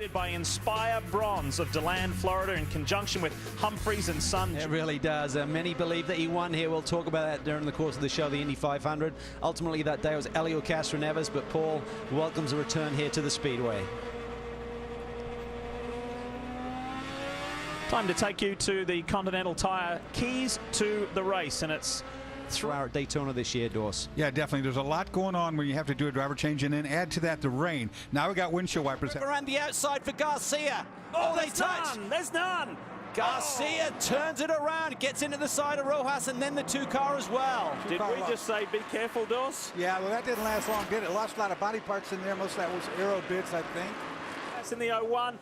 Created by Inspire Bronze of DeLand, Florida, in conjunction with Humphreys and Son. It really does. Many believe that he won here. We'll talk about that during the course of the show, the Indy 500. Ultimately, that day was Helio Castroneves, but Paul welcomes a return here to the Speedway. Time to take you to the Continental Tire keys to the race, and it's Hour at Daytona this year, Dorse. Yeah, definitely. There's a lot going on when you have to do a driver change, and then add to that the rain. Now we got windshield wipers. Around the outside for Garcia. Oh, they touch. There's none. Garcia turns it around, gets into the side of Rojas, and then the two-car as well. Did we just say be careful, Dorse? Yeah, well, that didn't last long, did it? Lost a lot of body parts in there. Most of that was aero bits, I think. That's in the 01.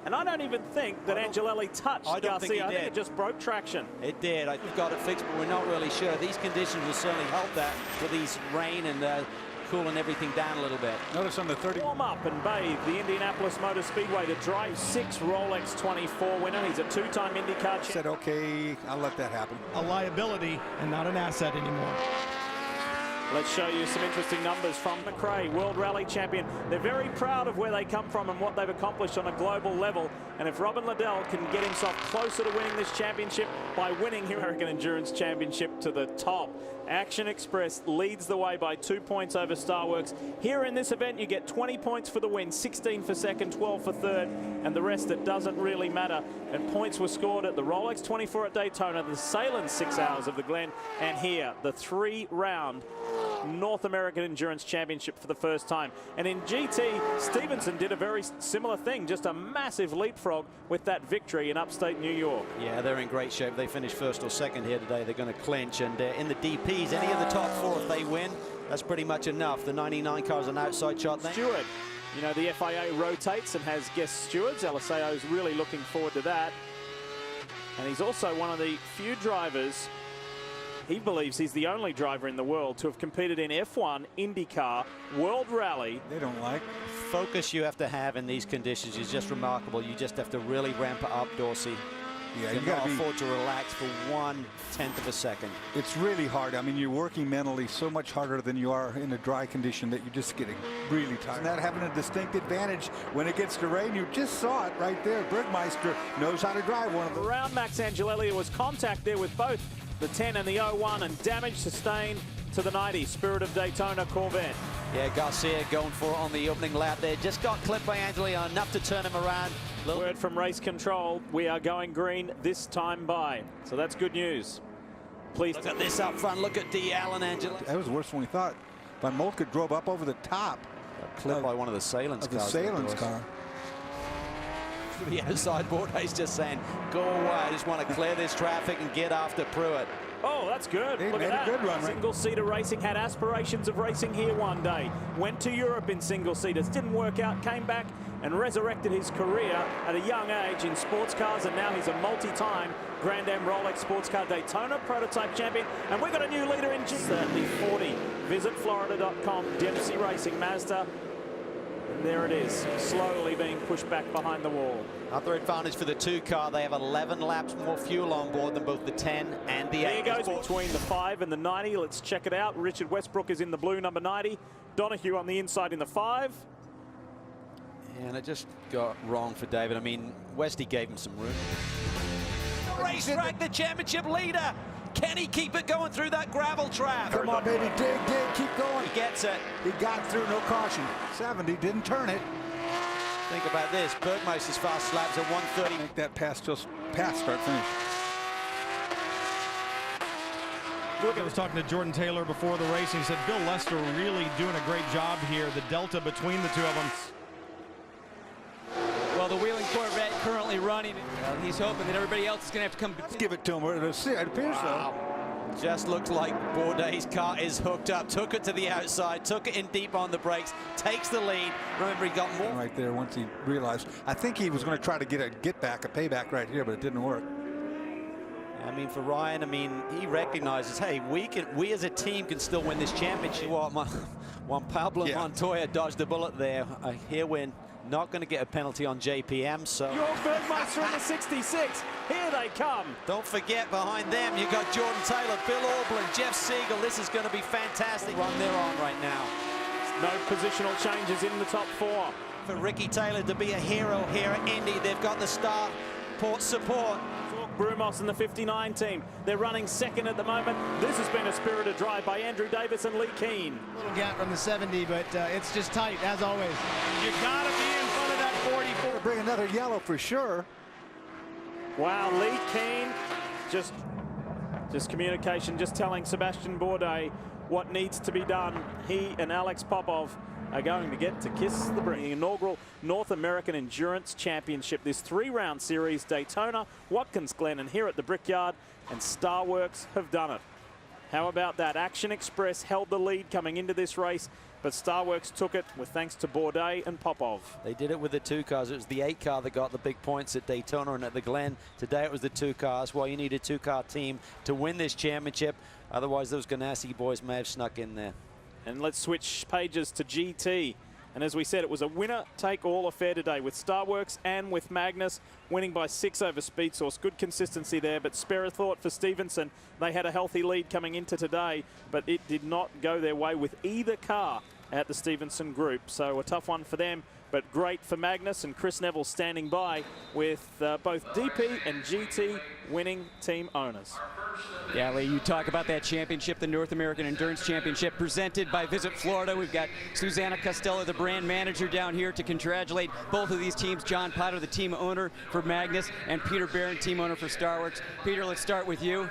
And I don't even think that Angelelli touched Garcia. I think it just broke traction. It did. I've got it fixed, but we're not really sure. These conditions will certainly help that with these rain and cooling everything down a little bit. Notice on the 30. Warm up and bathe the Indianapolis Motor Speedway to drive 6 Rolex 24 winner. He's a 2-time IndyCar champion. Said, okay, I'll let that happen. A liability and not an asset anymore. Let's show you some interesting numbers from McRae, World Rally Champion. They're very proud of where they come from and what they've accomplished on a global level. And if Robin Liddell can get himself closer to winning this championship by winning the American Endurance Championship to the top, Action Express leads the way by 2 points over Starworks. Here in this event, you get 20 points for the win, 16 for second, 12 for third, and the rest, it doesn't really matter. And points were scored at the Rolex 24 at Daytona, the Salem 6 Hours of the Glen, and here, the 3-round North American Endurance Championship for the first time. And in GT, Stevenson did a very similar thing, just a massive leapfrog with that victory in upstate New York. Yeah, they're in great shape. They finished first or second here today. They're going to clinch, and in the DPs, any of the top 4, if they win, that's pretty much enough. The 99 car's an outside shot. Stewart, you know, the FIA rotates and has guest stewards. Eliseo's really looking forward to that. And he's also one of the few drivers, he believes he's the only driver in the world to have competed in F1, IndyCar, World Rally. They don't like. Focus you have to have in these conditions is just remarkable. You just have to really ramp it up, Dorsey. Yeah, you got to afford to relax for 1/10 of a second. It's really hard. I mean, you're working mentally so much harder than you are in a dry condition that you're just getting really tired. And that having a distinct advantage when it gets to rain. You just saw it right there. Bergmeister knows how to drive one of them. Around Max Angelelli, there was contact there with both the 10 and the 01, and damage sustained to the 90 Spirit of Daytona Corvette. Yeah, Garcia going for it on the opening lap there. Just got clipped by Angeli enough to turn him around. Word from race control, we are going green this time by. So that's good news. Please look at this up front. Look at D. Allen, Angela. That was worse than we thought. Van Moltke drove up over the top. Clipped by one of the Salens cars. The Salens car. The outside board race just saying, go away. I just want to clear this traffic and get after Pruitt. Oh, that's good. They Look made at that. A good run, right? Single-seater racing, had aspirations of racing here one day. Went to Europe in single-seaters, didn't work out, came back and resurrected his career at a young age in sports cars, and now he's a multi-time Grand Am Rolex Sports Car Daytona prototype champion. And we've got a new leader in the 40. VisitFlorida.com, Dempsey Racing Mazda. And there it is, slowly being pushed back behind the wall. Other advantage for the 2 car, they have 11 laps more fuel on board than both the 10 and the 8. There goes between the 5 and the 90. Let's check it out. Richard Westbrook is in the blue, number 90. Donahue on the inside in the 5. And it just got wrong for David. I mean, Westy gave him some room. Racetrack, the championship leader. Can he keep it going through that gravel trap? Come on, baby, dig, keep going. He gets it. He got through, no caution. 70, didn't turn it. Think about this. Bergmeister's fast laps at 1:30. Make that pass just past start finish. I was talking to Jordan Taylor before the race, and he said Bill Lester really doing a great job here. The delta between the two of them. Well, the Wheeling Corvette currently running. He's hoping that everybody else is going to have to come. Let's give it to him. It appears so. Just looks like Bourdais' car is hooked up. Took it to the outside, took it in deep on the brakes, takes the lead. Remember, he got more. Right there once he realized. I think he was going to try to get a payback right here, but it didn't work. I mean, for Ryan, I mean, he recognizes, hey, we as a team can still win this championship. Juan Pablo Montoya dodged a bullet there. Here we're not going to get a penalty on JPM, so. Your Bergmeister in the 66. Here they come. Don't forget, behind them, you got Jordan Taylor, Bill Aublin, Jeff Siegel. This is going to be fantastic run they're on right now. No positional changes in the top 4. For Ricky Taylor to be a hero here at Indy, they've got the star support. Brumos and the 59 team. They're running second at the moment. This has been a spirited drive by Andrew Davis and Lee Keane. Little gap from the 70, but it's just tight, as always. You got to be in front of that 44. Bring another yellow for sure. Wow, Lee Keane, just communication, just telling Sebastian Bourdais what needs to be done. He and Alex Popov are going to get to kiss the ring. Inaugural North American Endurance Championship, this 3-round series. Daytona, Watkins Glen, and here at the Brickyard, and Starworks have done it. How about that? Action Express held the lead coming into this race, but Starworks took it with thanks to Bourdais and Popov. They did it with the 2 cars. It was the 8 car that got the big points at Daytona and at the Glen. Today it was the 2 cars. Well, you need a 2-car team to win this championship. Otherwise, those Ganassi boys may have snuck in there. And let's switch pages to GT. And as we said, it was a winner-take-all affair today with Starworks and with Magnus winning by 6 over Speed Source. Good consistency there, but spare a thought for Stevenson. They had a healthy lead coming into today, but it did not go their way with either car at the Stevenson group. So a tough one for them, but great for Magnus, and Chris Neville standing by with both DP and GT winning team owners. Yeah, Lee, you talk about that championship, the North American Endurance Championship, presented by Visit Florida. We've got Susanna Costello, the brand manager, down here to congratulate both of these teams. John Potter, the team owner for Magnus, and Peter Barron, team owner for Starworks. Peter, let's start with you.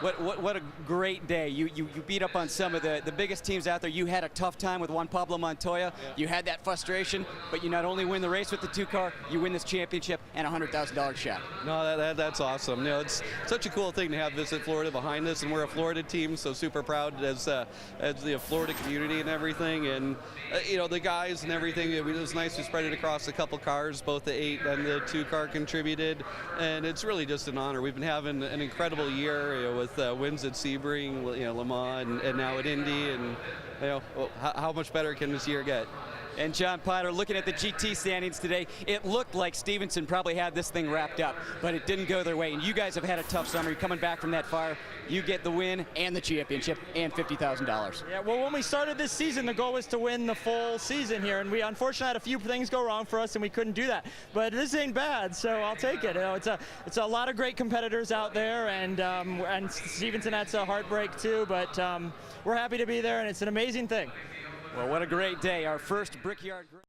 What a great day. You beat up on some of the biggest teams out there. You had a tough time with Juan Pablo Montoya. Yeah. You had that frustration, but you not only win the race with the 2-car, you win this championship and a $100,000 shot. No, that's awesome. You know, it's such a cool thing to have Visit Florida behind us, and we're a Florida team, so super proud as the Florida community and everything. And you know, the guys and everything. It was nice to spread it across a couple cars. Both the 8 and the 2-car contributed, and it's really just an honor. We've been having an incredible year, you know, with wins at Sebring, you know, Le Mans, and now at Indy, and you know, how much better can this year get? And John Potter, looking at the GT standings today, it looked like Stevenson probably had this thing wrapped up, but it didn't go their way. And you guys have had a tough summer. You're coming back from that fire. You get the win and the championship and $50,000. Yeah, well, when we started this season, the goal was to win the full season here, and we unfortunately had a few things go wrong for us, and we couldn't do that. But this ain't bad, so I'll take it. You know, it's a lot of great competitors out there, and Stevenson had a heartbreak too, but we're happy to be there, and it's an amazing thing. Well, what a great day. Our first Brickyard.